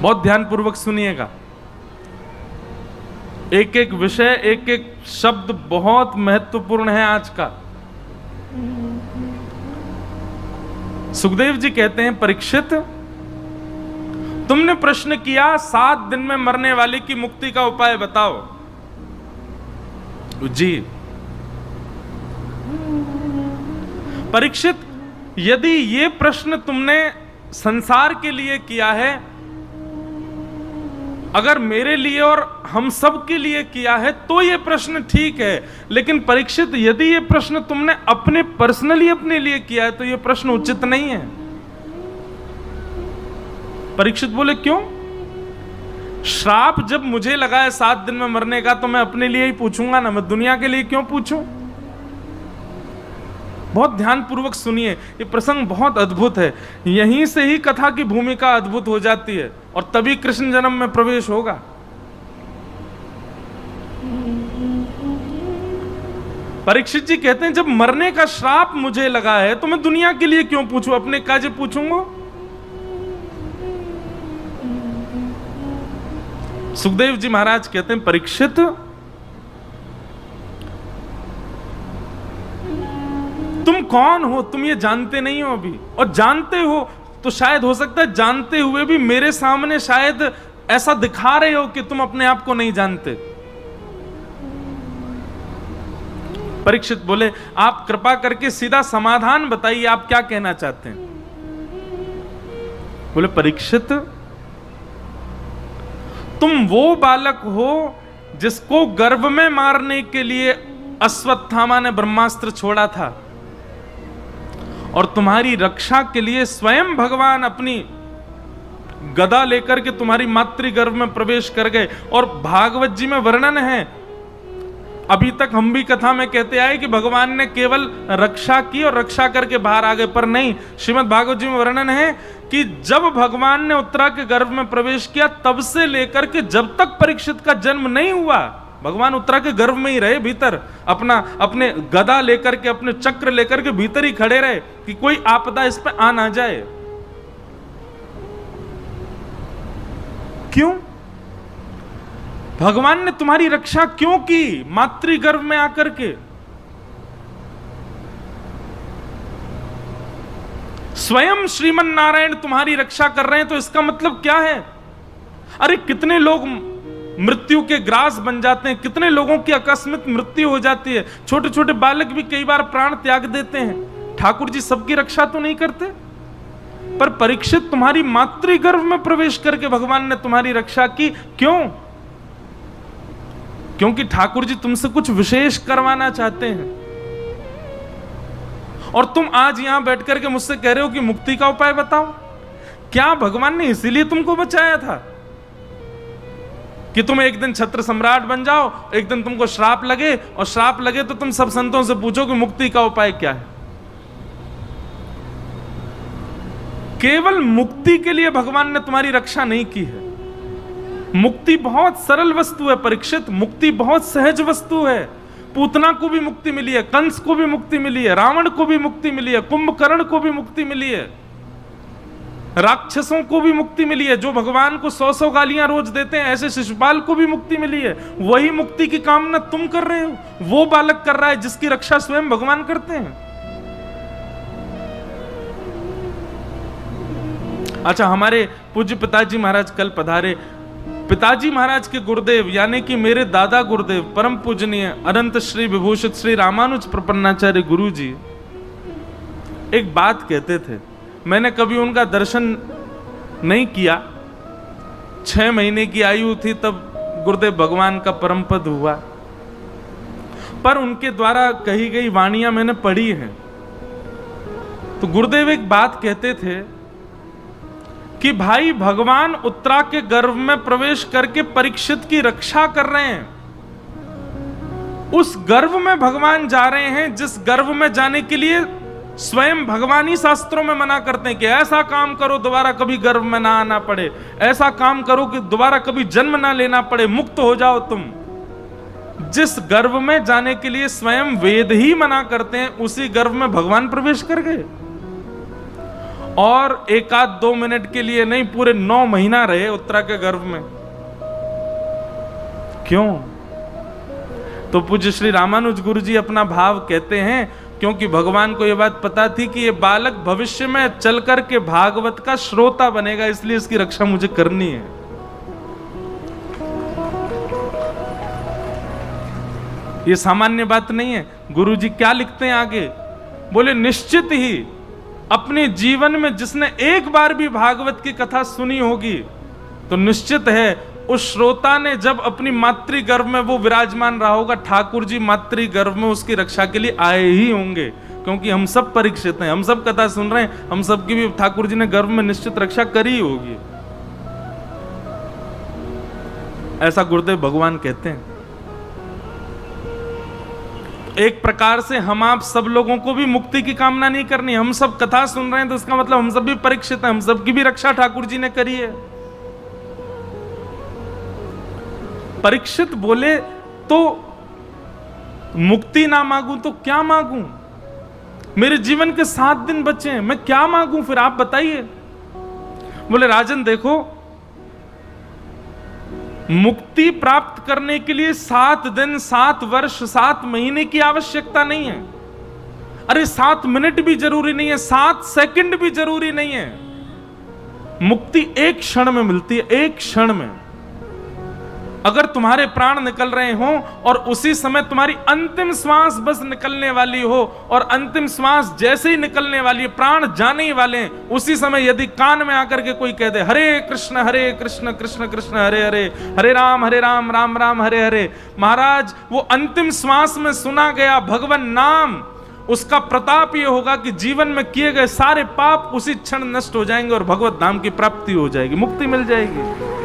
बहुत ध्यानपूर्वक सुनिएगा, एक एक विषय, एक एक शब्द बहुत महत्वपूर्ण है आज का। सुखदेव जी कहते हैं, परीक्षित, तुमने प्रश्न किया 7 दिन में मरने वाले की मुक्ति का उपाय बताओ जी। परीक्षित, यदि ये प्रश्न तुमने संसार के लिए किया है, अगर मेरे लिए और हम सब के लिए किया है तो ये प्रश्न ठीक है, लेकिन परीक्षित यदि ये प्रश्न तुमने अपने पर्सनली अपने लिए किया है तो ये प्रश्न उचित नहीं है। परीक्षित बोले, क्यों? श्राप जब मुझे लगा है 7 दिन में मरने का तो मैं अपने लिए ही पूछूंगा ना, मैं दुनिया के लिए क्यों पूछूं? बहुत ध्यानपूर्वक सुनिए, ये प्रसंग बहुत अद्भुत है। यहीं से ही कथा की भूमिका अद्भुत हो जाती है और तभी कृष्ण जन्म में प्रवेश होगा। परीक्षित जी कहते हैं, जब मरने का श्राप मुझे लगा है तो मैं दुनिया के लिए क्यों पूछूं, अपने काज पूछूंगा। सुखदेव जी महाराज कहते हैं, परीक्षित, तुम कौन हो? तुम ये जानते नहीं हो अभी, और जानते हो तो शायद हो सकता है जानते हुए भी मेरे सामने शायद ऐसा दिखा रहे हो कि तुम अपने आप को नहीं जानते। परीक्षित बोले, आप कृपा करके सीधा समाधान बताइए, आप क्या कहना चाहते हैं? बोले, परीक्षित, तुम वो बालक हो जिसको गर्भ में मारने के लिए अश्वत्थामा ने ब्रह्मास्त्र छोड़ा था, और तुम्हारी रक्षा के लिए स्वयं भगवान अपनी गदा लेकर के तुम्हारी मातृ गर्भ में प्रवेश कर गए। और भागवत जी में वर्णन है, अभी तक हम भी कथा में कहते आए कि भगवान ने केवल रक्षा की और रक्षा करके बाहर आ गए, पर नहीं, श्रीमद् भागवत जी में वर्णन है कि जब भगवान ने उत्तरा के गर्भ में प्रवेश किया तब से लेकर के जब तक परीक्षित का जन्म नहीं हुआ, भगवान उत्तरा के गर्भ में ही रहे, भीतर अपने गदा लेकर के, अपने चक्र लेकर के भीतर ही खड़े रहे कि कोई आपदा इस पे आ ना जाए। क्यों? भगवान ने तुम्हारी रक्षा क्यों की मातृ गर्भ में आकर के? स्वयं श्रीमन नारायण तुम्हारी रक्षा कर रहे हैं, तो इसका मतलब क्या है? अरे कितने लोग मृत्यु के ग्रास बन जाते हैं, कितने लोगों की आकस्मिक मृत्यु हो जाती है, छोटे छोटे बालक भी कई बार प्राण त्याग देते हैं। ठाकुर जी सबकी रक्षा तो नहीं करते, पर परीक्षित तुम्हारी मातृ गर्भ में प्रवेश करके भगवान ने तुम्हारी रक्षा की। क्यों? क्योंकि ठाकुर जी तुमसे कुछ विशेष करवाना चाहते हैं। और तुम आज यहां बैठ करके मुझसे कह रहे हो कि मुक्ति का उपाय बताओ। क्या भगवान ने इसीलिए तुमको बचाया था कि तुम एक दिन छत्र सम्राट बन जाओ, एक दिन तुमको श्राप लगे, और श्राप लगे तो तुम सब संतों से पूछो कि मुक्ति का उपाय क्या है? केवल मुक्ति के लिए भगवान ने तुम्हारी रक्षा नहीं की है। मुक्ति बहुत सरल वस्तु है परीक्षित, मुक्ति बहुत सहज वस्तु है। पूतना को भी मुक्ति मिली है, कंस को भी मुक्ति मिली है, रावण को भी मुक्ति मिली है, कुंभकर्ण को भी मुक्ति मिली है, राक्षसों को भी मुक्ति मिली है, जो भगवान को 100 गालियां रोज देते हैं ऐसे शिशुपाल को भी मुक्ति मिली है। वही मुक्ति की कामना तुम कर रहे हो, वो बालक कर रहा है जिसकी रक्षा स्वयं भगवान करते हैं। अच्छा, हमारे पूज्य पिताजी महाराज कल पधारे। पिताजी महाराज के गुरुदेव यानी कि मेरे दादा गुरुदेव परम पूजनीय अनंत श्री विभूषित श्री रामानुज प्रपन्नाचार्य गुरु जी एक बात कहते थे। मैंने कभी उनका दर्शन नहीं किया, 6 महीने की आयु थी तब गुरुदेव भगवान का परम पद हुआ, पर उनके द्वारा कही गई वाणियां मैंने पढ़ी हैं। तो गुरुदेव एक बात कहते थे कि भाई भगवान उत्तरा के गर्भ में प्रवेश करके परीक्षित की रक्षा कर रहे हैं। उस गर्भ में भगवान जा रहे हैं जिस गर्भ में जाने के लिए स्वयं भगवान ही शास्त्रों में मना करते हैं कि ऐसा काम करो दोबारा कभी गर्भ में ना आना पड़े, ऐसा काम करो कि दोबारा कभी जन्म ना लेना पड़े, मुक्त हो जाओ तुम। जिस गर्भ में जाने के लिए स्वयं वेद ही मना करते हैं उसी गर्भ में भगवान प्रवेश कर गए। और एक आध 2 मिनट के लिए नहीं, पूरे 9 महीना रहे उत्तरा के गर्भ में। क्यों? तो पूज्य श्री रामानुज गुरु जी अपना भाव कहते हैं, क्योंकि भगवान को यह बात पता थी कि यह बालक भविष्य में चल करके भागवत का श्रोता बनेगा, इसलिए इसकी रक्षा मुझे करनी है। यह सामान्य बात नहीं है। गुरु जी क्या लिखते हैं आगे? बोले निश्चित ही अपने जीवन में जिसने एक बार भी भागवत की कथा सुनी होगी, तो निश्चित है उस श्रोता ने जब अपनी मातृ गर्भ में वो विराजमान रहा होगा, ठाकुर जी मातृ गर्भ में उसकी रक्षा के लिए आए ही होंगे। क्योंकि हम सब परीक्षित हैं, हम सब कथा सुन रहे हैं, हम सब की भी ठाकुर जी ने गर्भ में निश्चित रक्षा करी होगी। ऐसा गुरुदेव भगवान कहते हैं। एक प्रकार से हम आप सब लोगों को भी मुक्ति की कामना नहीं करनी। हम सब कथा सुन रहे हैं तो इसका मतलब हम सब भी परीक्षित हैं, हम सब की भी रक्षा ठाकुर जी ने करी है। परीक्षित बोले तो मुक्ति ना मांगू तो क्या मांगू? मेरे जीवन के 7 दिन बचे हैं, मैं क्या मांगू फिर आप बताइए। बोले राजन देखो, मुक्ति प्राप्त करने के लिए 7 दिन, 7 वर्ष, 7 महीने की आवश्यकता नहीं है। अरे 7 मिनट भी जरूरी नहीं है, 7 सेकंड भी जरूरी नहीं है। मुक्ति एक क्षण में मिलती है, एक क्षण में। अगर तुम्हारे प्राण निकल रहे हो और उसी समय तुम्हारी अंतिम श्वास बस निकलने वाली हो, और अंतिम श्वास जैसे ही निकलने वाली है, प्राण जाने ही वाले हैं, उसी समय यदि कान में आकर के कोई कह दे हरे कृष्ण कृष्ण कृष्ण हरे हरे, हरे राम राम राम हरे हरे, महाराज वो अंतिम श्वास में सुना गया भगवान नाम, उसका प्रताप यह होगा कि जीवन में किए गए सारे पाप उसी क्षण नष्ट हो जाएंगे और भगवत धाम की प्राप्ति हो जाएगी, मुक्ति मिल जाएगी।